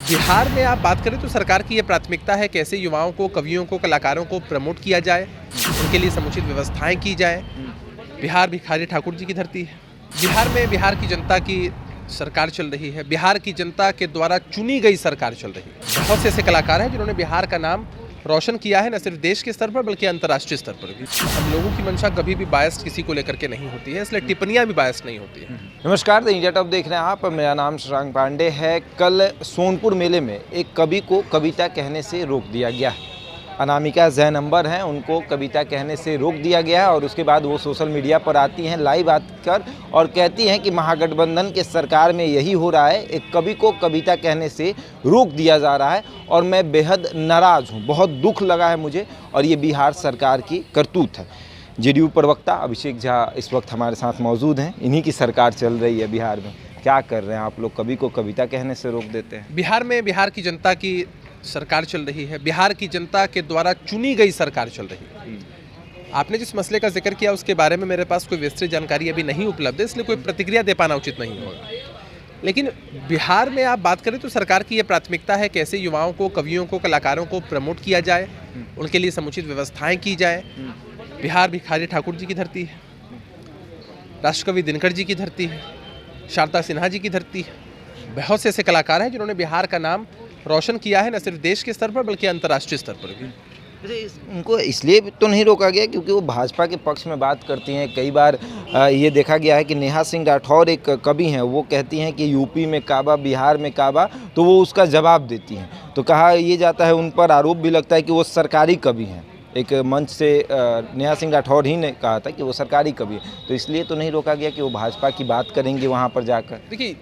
बिहार में आप बात करें तो सरकार की ये प्राथमिकता है कैसे युवाओं को, कवियों को, कलाकारों को प्रमोट किया जाए, उनके लिए समुचित व्यवस्थाएं की जाए। बिहार भिखारी ठाकुर जी की धरती है। बिहार में बिहार की जनता की सरकार चल रही है। बिहार की जनता के द्वारा चुनी गई सरकार चल रही है। बहुत से ऐसे कलाकार हैं जिन्होंने बिहार का नाम रोशन किया है, न सिर्फ देश के स्तर पर बल्कि अंतर्राष्ट्रीय स्तर पर भी। हम लोगों की मंशा कभी भी बायस्ड किसी को लेकर के नहीं होती है, इसलिए टिप्पणियां भी बायस्ड नहीं होती है। नमस्कार, द इंडिया टॉप देख रहे हैं आप। मेरा नाम शशांक पांडे है। कल सोनपुर मेले में एक कवि को कविता कहने से रोक दिया गया है। अनामिका जैन अंबर हैं, उनको कविता कहने से रोक दिया गया है और उसके बाद वो सोशल मीडिया पर आती हैं लाइव आकर और कहती हैं कि महागठबंधन के सरकार में यही हो रहा है, एक कवि को कविता कहने से रोक दिया जा रहा है और मैं बेहद नाराज़ हूँ, बहुत दुख लगा है मुझे और ये बिहार सरकार की करतूत है। जेडीयू प्रवक्ता अभिषेक झा इस वक्त हमारे साथ मौजूद हैं। इन्हीं की सरकार चल रही है बिहार में। क्या कर रहे हैं आप लोग? कवि को कविता कहने से रोक देते हैं। बिहार में बिहार की जनता की सरकार चल रही है। बिहार की जनता के द्वारा चुनी गई सरकार चल रही है। आपने जिस मसले का जिक्र किया उसके बारे में मेरे पास कोई विस्तृत जानकारी अभी नहीं उपलब्ध है, इसलिए कोई प्रतिक्रिया दे पाना उचित नहीं होगा। लेकिन बिहार में आप बात करें तो सरकार की ये प्राथमिकता है कैसे युवाओं को, कवियों को, कलाकारों को प्रमोट किया जाए, उनके लिए समुचित व्यवस्थाएं की जाए। बिहार भिखारी ठाकुर जी की धरती है, राष्ट्रकवि दिनकर जी की धरती है, शारदा सिन्हा जी की धरती है। बहुत से ऐसे कलाकार हैं जिन्होंने बिहार का नाम रोशन किया है, न सिर्फ देश के स्तर पर बल्कि अंतर्राष्ट्रीय स्तर पर भी। उनको इसलिए तो नहीं रोका गया क्योंकि वो भाजपा के पक्ष में बात करती हैं। कई बार ये देखा गया है कि नेहा सिंह राठौर एक कवि हैं, वो कहती हैं कि यूपी में काबा, बिहार में काबा, तो वो उसका जवाब देती हैं। तो कहा ये जाता है, उन पर आरोप भी लगता है कि वो सरकारी कवि हैं। एक मंच से नेहा सिंह राठौर ही ने कहा था कि वो सरकारी कवि है। तो इसलिए तो नहीं रोका गया कि वो भाजपा की बात करेंगे वहाँ पर जाकर। देखिए,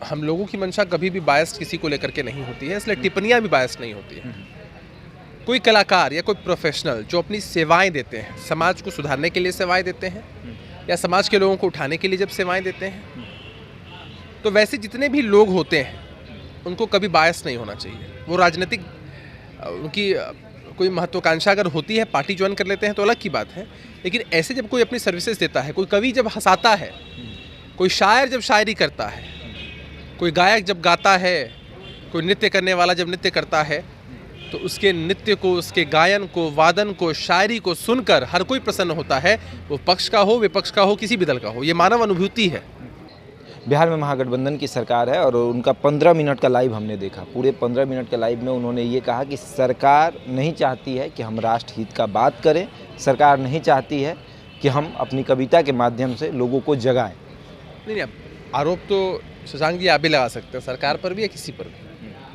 हम लोगों की मंशा कभी भी बायस्ड किसी को लेकर के नहीं होती है, इसलिए टिप्पणियां भी बायस्ड नहीं होती है। कोई कलाकार या कोई प्रोफेशनल जो अपनी सेवाएं देते हैं, समाज को सुधारने के लिए सेवाएं देते हैं या समाज के लोगों को उठाने के लिए जब सेवाएं देते हैं, तो वैसे जितने भी लोग होते हैं उनको कभी बायस्ड नहीं होना चाहिए। वो राजनीतिक उनकी कोई महत्वाकांक्षा अगर होती है, पार्टी ज्वाइन कर लेते हैं तो अलग की बात है। लेकिन ऐसे जब कोई अपनी सर्विसेज देता है, कोई कवि जब हंसाता है, कोई शायर जब शायरी करता है, कोई गायक जब गाता है, कोई नृत्य करने वाला जब नृत्य करता है, तो उसके नृत्य को, उसके गायन को, वादन को, शायरी को सुनकर हर कोई प्रसन्न होता है। वो पक्ष का हो, विपक्ष का हो, किसी भी दल का हो, ये मानव अनुभूति है। बिहार में महागठबंधन की सरकार है और उनका 15 मिनट का लाइव हमने देखा। पूरे 15 मिनट के लाइव में उन्होंने ये कहा कि सरकार नहीं चाहती है कि हम राष्ट्रहित का बात करें, सरकार नहीं चाहती है कि हम अपनी कविता के माध्यम से लोगों को जगाएं। नहीं, आरोप तो शशांक जी आप भी लगा सकते हैं, सरकार पर भी या किसी पर भी।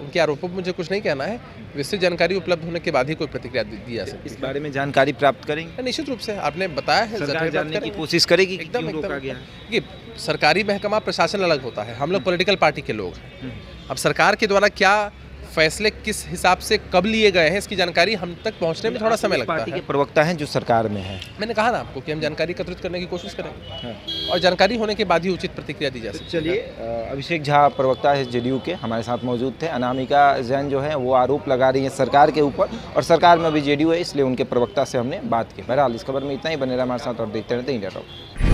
उनके आरोपों पर मुझे कुछ नहीं कहना है। विस्तृत जानकारी उपलब्ध होने के बाद ही कोई प्रतिक्रिया दी जा सकती है। इस बारे में जानकारी प्राप्त करेंगे। निश्चित रूप से आपने बताया है, सरकार जानने की कोशिश करेगी। एकदम रोका गया है कि सरकारी महकमा प्रशासन अलग होता है, हम लोग पॉलिटिकल पार्टी के लोग हैं। अब सरकार के द्वारा क्या फैसले किस हिसाब से कब लिए गए हैं, इसकी जानकारी हम तक पहुंचने में थोड़ा समय लगता है। पार्टी के प्रवक्ता हैं जो सरकार में है। मैंने कहा ना आपको कि हम जानकारी एकत्रित करने की कोशिश करेंगे और जानकारी होने के बाद ही उचित प्रतिक्रिया दी जा सकती है। चलिए, अभिषेक झा प्रवक्ता है जेडीयू के, हमारे साथ मौजूद थे। अनामिका जैन जो है वो आरोप लगा रही है सरकार के ऊपर और सरकार में भी जेडीयू है, इसलिए उनके प्रवक्ता से हमने बात की। बहरहाल इस खबर में इतना ही। बने रहा हमारे साथ और देखते रहते इंडिया टॉप।